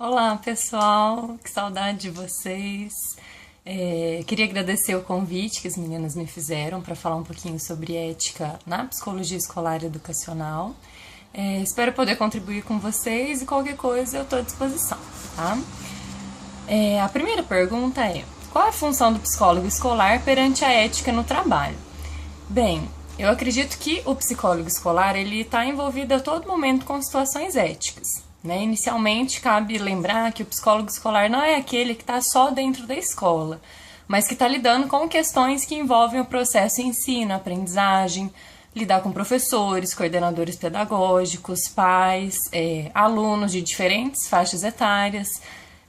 Olá, pessoal, que saudade de vocês. Queria agradecer o convite que as meninas me fizeram para falar um pouquinho sobre ética na psicologia escolar e educacional. Espero poder contribuir com vocês e qualquer coisa eu estou à disposição, tá? A primeira pergunta é: qual é a função do psicólogo escolar perante a ética no trabalho? Bem, eu acredito que o psicólogo escolar ele está envolvido a todo momento com situações éticas. Inicialmente, cabe lembrar que o psicólogo escolar não é aquele que está só dentro da escola, mas que está lidando com questões que envolvem o processo ensino, aprendizagem, lidar com professores, coordenadores pedagógicos, pais, alunos de diferentes faixas etárias.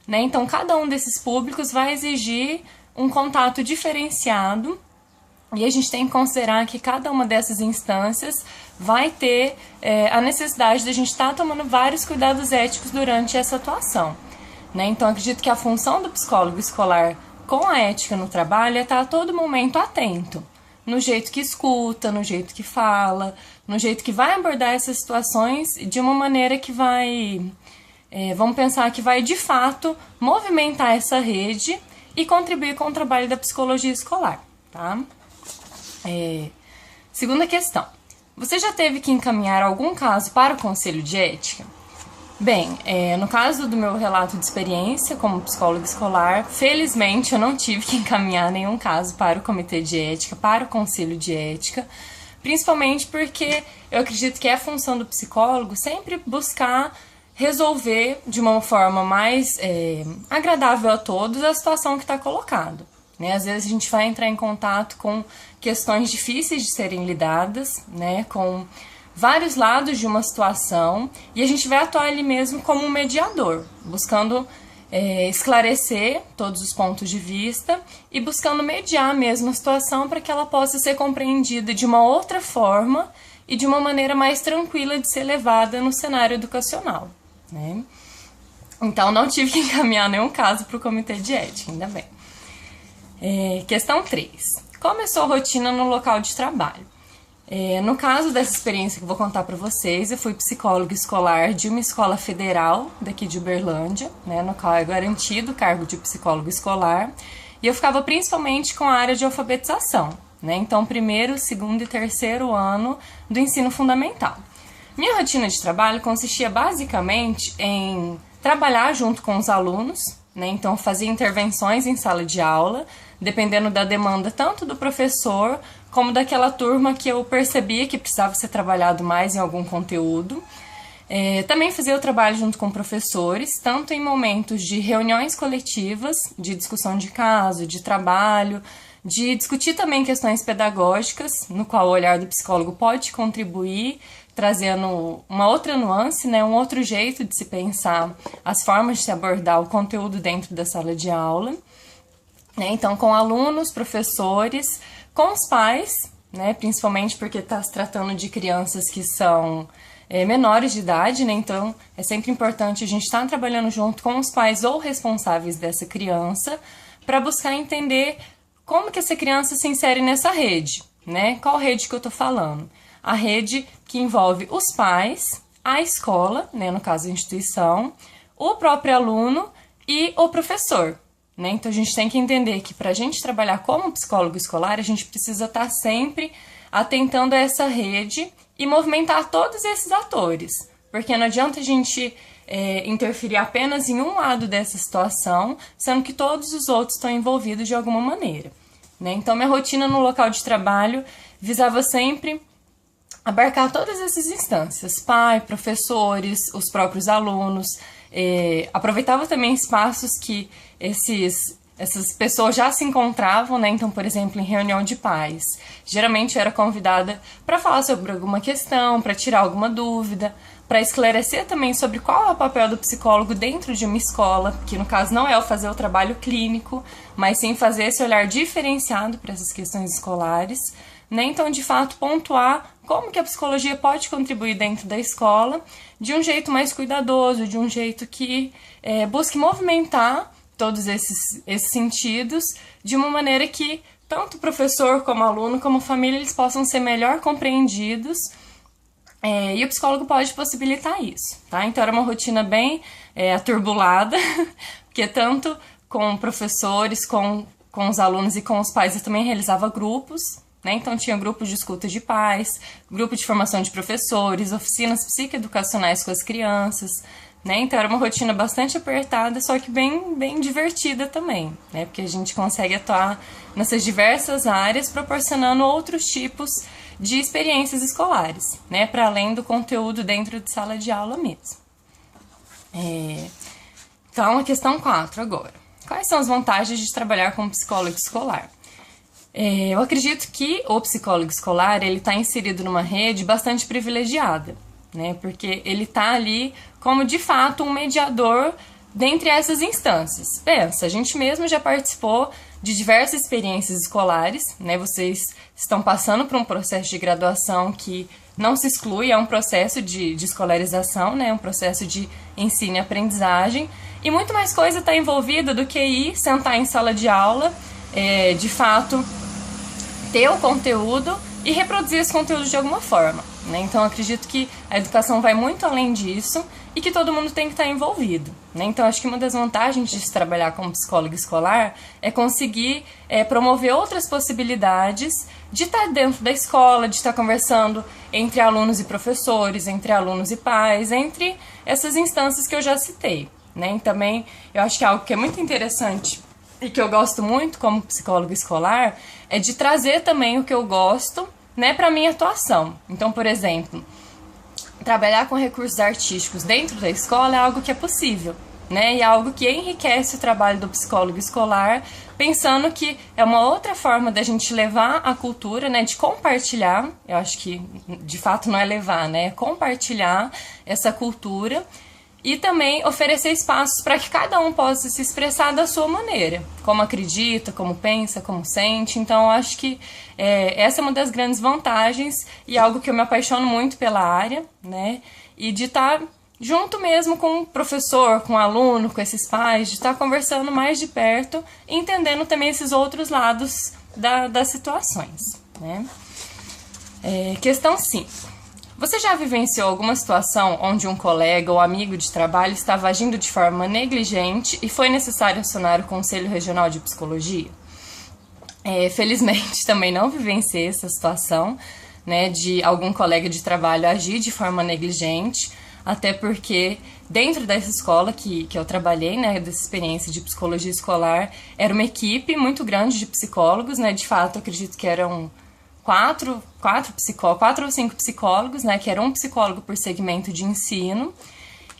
Então, cada um desses públicos vai exigir um contato diferenciado e a gente tem que considerar que cada uma dessas instâncias vai ter a necessidade de a gente estar tomando vários cuidados éticos durante essa atuação. Então, acredito que a função do psicólogo escolar com a ética no trabalho é estar a todo momento atento, no jeito que escuta, no jeito que fala, no jeito que vai abordar essas situações de uma maneira que vai, vamos pensar que vai de fato movimentar essa rede e contribuir com o trabalho da psicologia escolar, tá? Segunda questão. Você já teve que encaminhar algum caso para o Conselho de Ética? Bem, no caso do meu relato de experiência como psicóloga escolar, felizmente eu não tive que encaminhar nenhum caso para o Comitê de Ética, para o Conselho de Ética, principalmente porque eu acredito que é a função do psicólogo sempre buscar resolver de uma forma mais agradável a todos a situação que está colocada. Às vezes a gente vai entrar em contato com questões difíceis de serem lidadas, com vários lados de uma situação, e a gente vai atuar ali mesmo como um mediador, buscando esclarecer todos os pontos de vista e buscando mediar mesmo a situação para que ela possa ser compreendida de uma outra forma e de uma maneira mais tranquila de ser levada no cenário educacional. Então, não tive que encaminhar nenhum caso para o Comitê de Ética, ainda bem. Questão 3. Como é sua rotina no local de trabalho? No caso dessa experiência que eu vou contar para vocês, eu fui psicóloga escolar de uma escola federal daqui de Uberlândia, no qual é garantido o cargo de psicólogo escolar, e eu ficava principalmente com a área de alfabetização, então primeiro, segundo e terceiro ano do ensino fundamental. Minha rotina de trabalho consistia basicamente em trabalhar junto com os alunos, então fazia intervenções em sala de aula, dependendo da demanda tanto do professor como daquela turma que eu percebia que precisava ser trabalhado mais em algum conteúdo. Também fazia o trabalho junto com professores, tanto em momentos de reuniões coletivas, de discussão de caso, de trabalho, de discutir também questões pedagógicas, no qual o olhar do psicólogo pode contribuir, trazendo uma outra nuance, um outro jeito de se pensar as formas de se abordar o conteúdo dentro da sala de aula. Então, com alunos, professores, com os pais, principalmente porque está se tratando de crianças que são menores de idade, então é sempre importante a gente estar trabalhando junto com os pais ou responsáveis dessa criança para buscar entender como que essa criança se insere nessa rede, Qual rede que eu estou falando? A rede que envolve os pais, a escola, no caso a instituição, o próprio aluno e o professor. Então a gente tem que entender que para a gente trabalhar como psicólogo escolar, a gente precisa estar sempre atentando a essa rede e movimentar todos esses atores, porque não adianta a gente interferir apenas em um lado dessa situação, sendo que todos os outros estão envolvidos de alguma maneira. Então minha rotina no local de trabalho visava sempre abarcar todas essas instâncias, pai, professores, os próprios alunos, aproveitava também espaços que essas pessoas já se encontravam, então, por exemplo, em reunião de pais. Geralmente eu era convidada para falar sobre alguma questão, para tirar alguma dúvida, para esclarecer também sobre qual é o papel do psicólogo dentro de uma escola, que no caso não é o fazer o trabalho clínico, mas sim fazer esse olhar diferenciado para essas questões escolares. Então, de fato, pontuar como que a psicologia pode contribuir dentro da escola de um jeito mais cuidadoso, de um jeito que busque movimentar todos esses sentidos de uma maneira que tanto o professor como aluno, como família, eles possam ser melhor compreendidos, e o psicólogo pode possibilitar isso, tá? Então era uma rotina bem aturbulada, porque tanto com professores, com os alunos e com os pais eu também realizava grupos, né? Então tinha grupo de escuta de pais, grupo de formação de professores, oficinas psicoeducacionais com as crianças, né? Então era uma rotina bastante apertada, só que bem divertida também, né? Porque a gente consegue atuar nessas diversas áreas, proporcionando outros tipos de experiências escolares, né? Para além do conteúdo dentro de sala de aula mesmo. Então, a questão 4 agora. Quais são as vantagens de trabalhar como psicólogo escolar? Eu acredito que o psicólogo escolar ele está inserido numa rede bastante privilegiada, né? Porque ele está ali como, de fato, um mediador dentre essas instâncias. Pensa, a gente mesmo já participou de diversas experiências escolares, né? Vocês estão passando por um processo de graduação que não se exclui, é um processo de escolarização, né? Um processo de ensino e aprendizagem, e muito mais coisa está envolvida do que ir sentar em sala de aula, de fato, ter o conteúdo e reproduzir esse conteúdo de alguma forma, né? Então, eu acredito que a educação vai muito além disso e que todo mundo tem que estar envolvido, né? Então, acho que uma das vantagens de se trabalhar como psicólogo escolar é conseguir promover outras possibilidades de estar dentro da escola, de estar conversando entre alunos e professores, entre alunos e pais, entre essas instâncias que eu já citei, né? E também, eu acho que algo que é muito interessante e que eu gosto muito como psicólogo escolar é de trazer também o que eu gosto, né, para minha atuação. Então, por exemplo, trabalhar com recursos artísticos dentro da escola é algo que é possível, né, e é algo que enriquece o trabalho do psicólogo escolar, pensando que é uma outra forma da gente levar a cultura, né, de compartilhar, eu acho que de fato não é levar, né, é compartilhar essa cultura. E também oferecer espaços para que cada um possa se expressar da sua maneira, como acredita, como pensa, como sente. Então, eu acho que essa é uma das grandes vantagens e algo que eu me apaixono muito pela área, né? E de estar junto mesmo com o professor, com o aluno, com esses pais, de estar conversando mais de perto e entendendo também esses outros lados das situações, né? Questão 5. Você já vivenciou alguma situação onde um colega ou amigo de trabalho estava agindo de forma negligente e foi necessário acionar o Conselho Regional de Psicologia? Felizmente, também não vivenciei essa situação, né, de algum colega de trabalho agir de forma negligente, até porque dentro dessa escola que eu trabalhei, né, dessa experiência de psicologia escolar, era uma equipe muito grande de psicólogos, né, de fato, eu acredito que eram quatro ou cinco psicólogos, né, que era um psicólogo por segmento de ensino,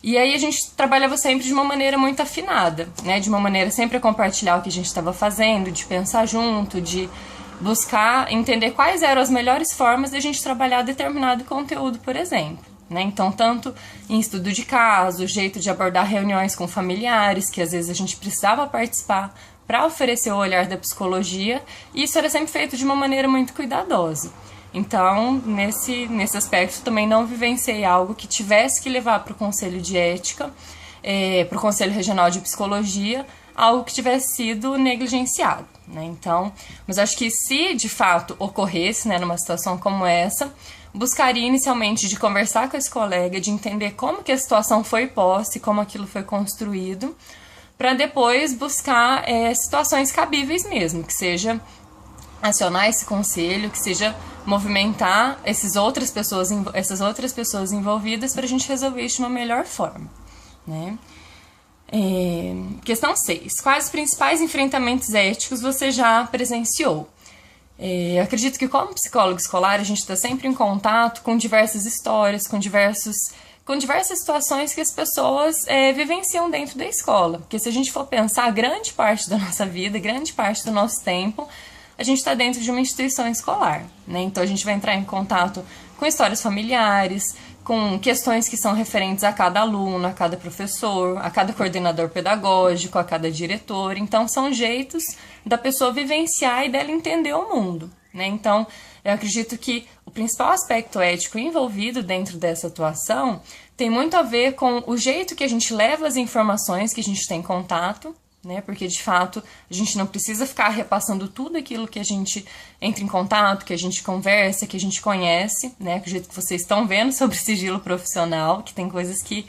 e aí a gente trabalhava sempre de uma maneira muito afinada, né, de uma maneira sempre a compartilhar o que a gente estava fazendo, de pensar junto, de buscar entender quais eram as melhores formas de a gente trabalhar determinado conteúdo, por exemplo, né, então tanto em estudo de caso, jeito de abordar reuniões com familiares, que às vezes a gente precisava participar, para oferecer o olhar da psicologia, e isso era sempre feito de uma maneira muito cuidadosa. Então, nesse aspecto, também não vivenciei algo que tivesse que levar para o Conselho de Ética, para o Conselho Regional de Psicologia, algo que tivesse sido negligenciado, né? Então, mas acho que se de fato ocorresse, né, numa situação como essa, buscaria inicialmente de conversar com esse colega, de entender como que a situação foi posta e como aquilo foi construído, para depois buscar situações cabíveis mesmo, que seja acionar esse conselho, que seja movimentar essas outras pessoas envolvidas para a gente resolver isso de uma melhor forma, né? Questão 6. Quais os principais enfrentamentos éticos você já presenciou? Eu acredito que como psicólogo escolar a gente está sempre em contato com diversas histórias, com diversas situações que as pessoas vivenciam dentro da escola. Porque se a gente for pensar, grande parte da nossa vida, grande parte do nosso tempo, a gente está dentro de uma instituição escolar, né? Então a gente vai entrar em contato com histórias familiares, com questões que são referentes a cada aluno, a cada professor, a cada coordenador pedagógico, a cada diretor. Então são jeitos da pessoa vivenciar e dela entender o mundo, né? Então eu acredito que o principal aspecto ético envolvido dentro dessa atuação tem muito a ver com o jeito que a gente leva as informações que a gente tem contato, né? Porque, de fato, a gente não precisa ficar repassando tudo aquilo que a gente entra em contato, que a gente conversa, que a gente conhece, né? Do jeito que vocês estão vendo sobre sigilo profissional, que tem coisas que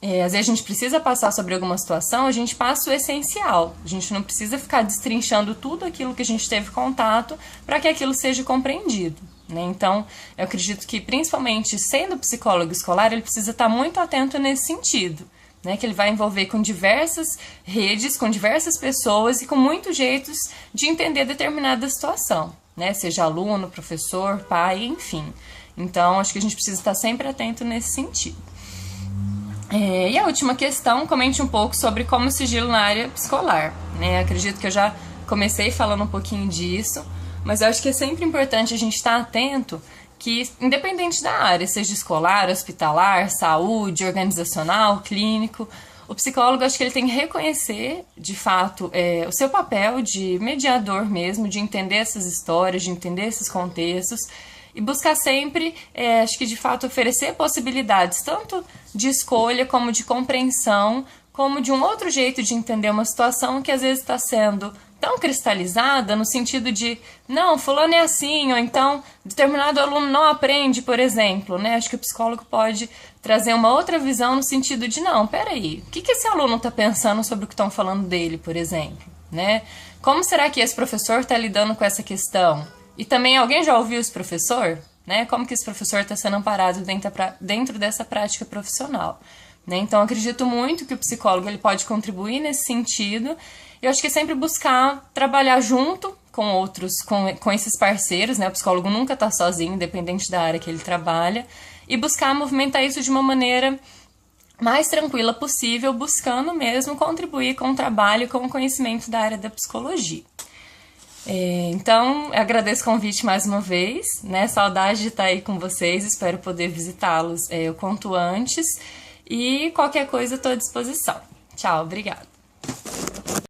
Às vezes a gente precisa passar sobre alguma situação, a gente passa o essencial. A gente não precisa ficar destrinchando tudo aquilo que a gente teve contato para que aquilo seja compreendido, né? Então, eu acredito que, principalmente sendo psicólogo escolar, ele precisa estar muito atento nesse sentido, né? Que ele vai envolver com diversas redes, com diversas pessoas e com muitos jeitos de entender determinada situação, né? Seja aluno, professor, pai, enfim. Então, acho que a gente precisa estar sempre atento nesse sentido. E a última questão, comente um pouco sobre como o sigilo na área escolar, né? Acredito que eu já comecei falando um pouquinho disso, mas eu acho que é sempre importante a gente estar atento que, independente da área, seja escolar, hospitalar, saúde, organizacional, clínico, o psicólogo, acho que ele tem que reconhecer, de fato, o seu papel de mediador mesmo, de entender essas histórias, de entender esses contextos, e buscar sempre, acho que de fato, oferecer possibilidades, tanto de escolha, como de compreensão, como de um outro jeito de entender uma situação que às vezes está sendo tão cristalizada no sentido de, não, fulano é assim, ou então determinado aluno não aprende, por exemplo, né? Acho que o psicólogo pode trazer uma outra visão no sentido de, não, peraí, o que esse aluno está pensando sobre o que estão falando dele, por exemplo, né? Como será que esse professor está lidando com essa questão? E também, alguém já ouviu esse professor? Né? Como que esse professor está sendo amparado dentro dessa prática profissional? Né? Então, acredito muito que o psicólogo ele pode contribuir nesse sentido. Eu acho que é sempre buscar trabalhar junto com outros, com esses parceiros, né? O psicólogo nunca está sozinho, independente da área que ele trabalha, e buscar movimentar isso de uma maneira mais tranquila possível, buscando mesmo contribuir com o trabalho e com o conhecimento da área da psicologia. Então, eu agradeço o convite mais uma vez, né? Saudade de estar aí com vocês, espero poder visitá-los o quanto antes. E qualquer coisa, estou à disposição. Tchau, obrigada.